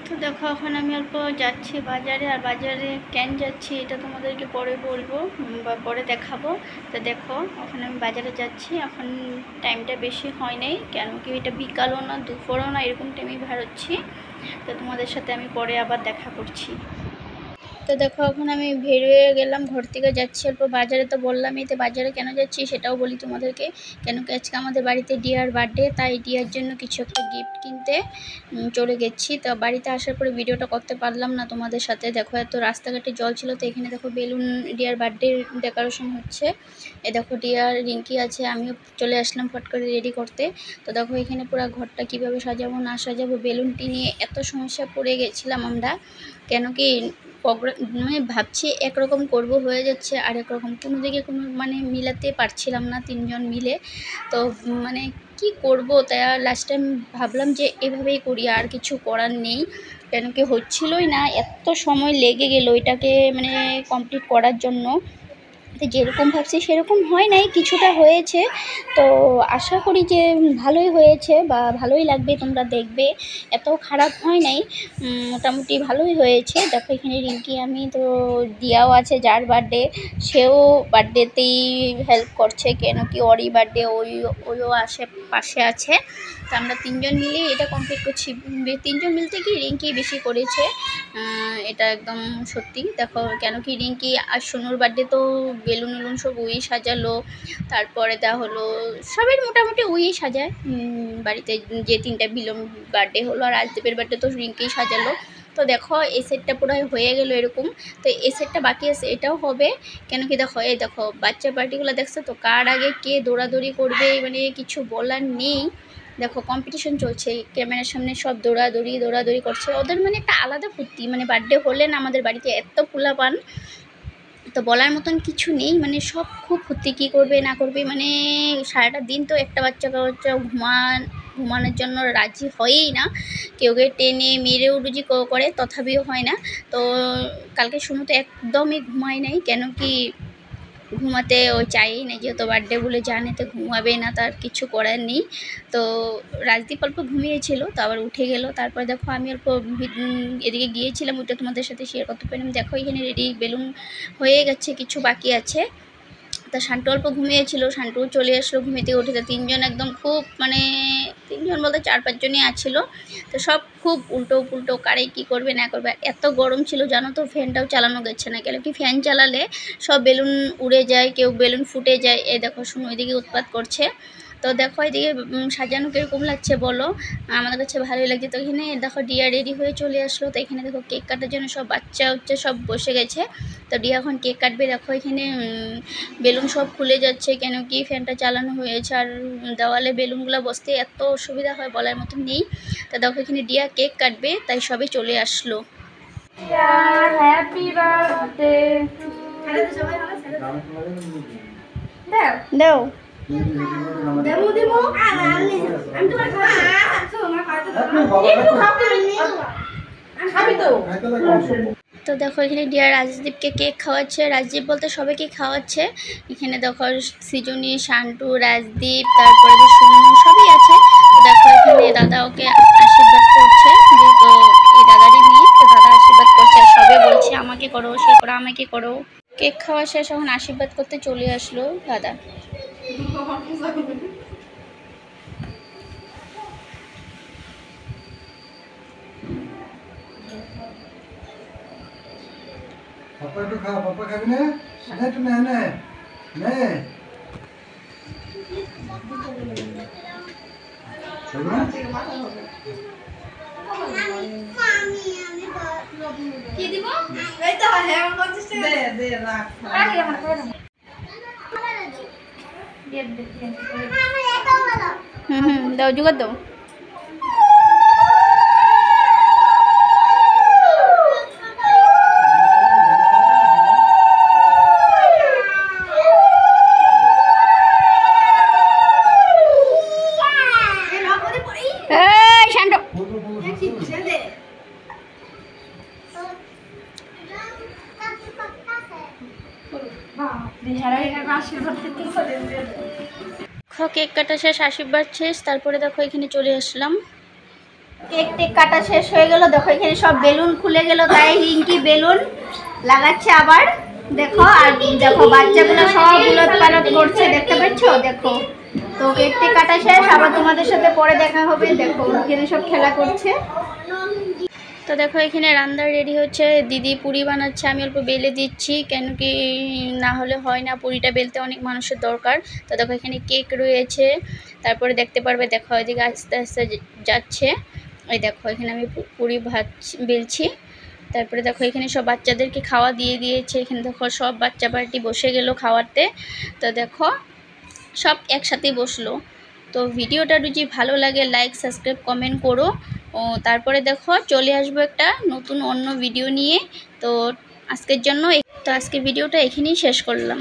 তো দেখো এখন আমি অল্প যাচ্ছি বাজারে, আর বাজারে কেন যাচ্ছি এটা তোমাদেরকে পরে বলবো বা পরে দেখাবো। তো দেখো এখন আমি বাজারে যাচ্ছি, এখন টাইমটা বেশি হয় নাই, কেন কি এটা বিকালও না দুপুরও না, এরকম টাইমেই বেরোচ্ছি। তো তোমাদের সাথে আমি পরে আবার দেখা করছি। তো দেখো এখন আমি বেরিয়ে গেলাম, ঘর থেকে যাচ্ছি অল্প বাজারে। তো বললামই তো বাজারে কেন যাচ্ছি সেটাও বলি তোমাদেরকে। কেন কি আজকে আমাদের বাড়িতে ডিয়ার বার্থডে, তাই ডিয়ার জন্য কিছু একটা গিফট কিনতে চলে গেছি। তো বাড়িতে আসার পরে ভিডিওটা করতে পারলাম না তোমাদের সাথে। দেখো এত রাস্তাঘাটে জল ছিল, তো এখানে দেখো বেলুন ডিয়ার বার্থডে ডেকোরেশন হচ্ছে। এ দেখো ডিয়ার রিঙ্কি আছে, আমিও চলে আসলাম ফট করে রেডি করতে। তো দেখো এখানে পুরো ঘরটা কীভাবে সাজাবো না সাজাবো, বেলুনটি নিয়ে এত সমস্যা পড়ে গেছিলাম আমরা। কেন কি মানে ভাবছি একরকম করব, হয়ে যাচ্ছে আর একরকম, কোনো দিকে কোনো মানে মিলাতে পারছিলাম না তিনজন মিলে। তো মানে কি করব, তাই লাস্ট টাইম ভাবলাম যে এভাবেই করি, আর কিছু করার নেই। কেন কি হচ্ছিলই না, এত সময় লেগে গেল এটাকে মানে কমপ্লিট করার জন্য। তো যেরকম ভাবছি সেরকম হয় নাই, কিছুটা হয়েছে। তো আশা করি যে ভালোই হয়েছে বা ভালোই লাগবে, তোমরা দেখবে। এত খারাপ হয় নাই, মোটামুটি ভালোই হয়েছে। দেখো এখানে রিঙ্কি, আমি তো দিয়াও আছে যার বার্থডে, সেও বার্থডেতেই হেল্প করছে। কেন কি ওরই বার্থডে, ওইও পাশে আছে। তো আমরা তিনজন মিলে এটা কমপ্লিট করছি। তিনজন মিলতে কি রিঙ্কি বেশি করেছে, এটা একদম সত্যি। দেখো কেন কি রিঙ্কি আর সোনুর বার্থডে তো বেলুন সব উই সাজালো, তারপরে হলো সবের মোটামুটি উই সাজায় বাড়িতে। যে তিনটা বিলন বার্থডে হলো, আর রাজদীপের বার্থডে তো রিঙ্কিই সাজালো। তো দেখো এই সেটটা পুরো হয়ে গেল এরকম। তো এই সেটটা বাকি আছে, এটাও হবে। কেন কি দেখো এই দেখো বাচ্চা পার্টিগুলো দেখছো তো, কার আগে কে দৌড়াদৌড়ি করবে মানে কিছু বলার নেই। দেখো কম্পিটিশন চলছে, ক্যামেরার সামনে সব দৌড়াদৌড়ি করছে। ওদের মানে একটা আলাদা ফুর্তি, মানে বার্থডে হলে না আমাদের বাড়িতে এত পোলাপান, তো বলার মতন কিছু নেই। মানে সব খুব ফুর্তি, কী করবে না করবে, মানে সারাটা দিন তো একটা বাচ্চা ঘুমানোর জন্য রাজি হয়ই না। কেউকে টেনে মেরে উড়ুজি করে, তথাপিও হয় না। তো কালকে শুনো তো একদমই ঘুমায় নাই, কেন কি ঘুমাতে ও চাইই না, যেহেতু বার্থডে বলে জানে তো ঘুমাবে না, তার কিছু করার নেই। তো রাজদীপ অল্প ঘুমিয়েছিল, তো আবার উঠে গেল। তারপর দেখো আমি অল্প এদিকে গিয়েছিলাম, ওইটা তোমাদের সাথে শেয়ার করতে পারিনি। দেখো এখানে রেডি বেলুন হয়ে গেছে, কিছু বাকি আছে। তা শান্টু অল্প ঘুমিয়েছিল, শান্টু চলে আসলো ঘুমিয়ে উঠে। তো তিনজন একদম খুব মানে তিনজন বলতে 4-5 জনই আছিল। তো সব খুব উল্টো পুল্টো, কারে কী করবে না করবে। এত গরম ছিল জানো তো, ফ্যানটাও চালানো যাচ্ছে না। কেন কি ফ্যান চালালে সব বেলুন উড়ে যায়, কেউ বেলুন ফুটে যায়। এই দেখো শুনো ওইদিকে উৎপাত করছে। তো দেখো এদিকে সাজানো কীরকম লাগছে বলো, আমাদের কাছে ভালোই লাগছে। তো এখানে দেখো ডিয়া রেডি হয়ে চলে আসলো। তো এখানে দেখো কেক কাটার জন্য সব বাচ্চা সব বসে গেছে। তো ডিয়া এখন কেক কাটবে। দেখো এখানে বেলুন সব খুলে যাচ্ছে, কেন কি ফ্যানটা চালানো হয়েছে, আর দেওয়ালে বেলুনগুলো বসতে এত অসুবিধা হয় বলার মতো নেই। তো দেখো এখানে ডিয়া কেক কাটবে, তাই সবাই চলে আসলো। হ্যাপি বার্থডে দাও। তো দেখো এখানে ডিয়ার রাজদীপকে কেক খাওয়াচ্ছে, রাজদীপ বলতে সবাইকে খাওয়াচ্ছে। এখানে দেখো সৃজনী, শান্টু, রাজদীপ, তারপরে যে সুমন সবই আছে। তো দেখো এখানে দাদা ওকে আশীর্বাদ করছে, যেহেতু এই দাদারই মেয়ে, তো দাদা আশীর্বাদ করছে। আর সবে বলছে আমাকে করো, সে করো, আমাকে করো। কেক খাওয়া শেষ, এখন আশীর্বাদ করতে চলে আসলো দাদা। পাপা একটু খাও, পাপা খাবি না? একটু নে নে নে। কি দিব? এই তো হ্যাঁ বলছিস, দে দে রাখ রাখ আমার করে দাও। দাও জোগাড় দাও। কেক কাটা শেষ, আশীর্বাদ শেষ, তারপরে দেখো এখানে চলে আসলাম। কেক টেক কাটা শেষ হয়ে গেল। দেখো এখানে সব বেলুন খুলে গেল, তাই রিঙ্কি বেলুন লাগাচ্ছে আবার। দেখো আর দেখো বাচ্চাগুলো সব উলট পালট করছে, দেখতে পাচ্ছ? দেখো তো কেক টেক কাটা শেষ, আবার তোমাদের সাথে পরে দেখা হবে। দেখো এখানে সব খেলা করছে। তো দেখো এখানে রান্না রেডি হচ্ছে, দিদি পুরি বানাচ্ছে, আমি অল্প বেলে দিচ্ছি, কেন কি না হলে হয় না, পুরিটা বেলতে অনেক মানুষের দরকার। তো দেখো এখানে কেক রয়েছে, তারপরে দেখতে পারবে, দেখো এদিকে আস্তে আস্তে যাচ্ছে। ওই দেখো এখানে আমি পুরি বেলছি। তারপরে দেখো এখানে সব বাচ্চাদেরকে খাওয়া দিয়ে দিয়েছে। এখানে দেখো সব বাচ্চা পার্টি বসে গেল খাওয়াতে। তো দেখো সব একসাথে বসলো। তো ভিডিওটা যদি ভালো লাগে লাইক সাবস্ক্রাইব কমেন্ট করো। ও তারপরে দেখো চলে আসবো একটা নতুন অন্য ভিডিও নিয়ে। তো আজকের ভিডিওটা এখানেই শেষ করলাম।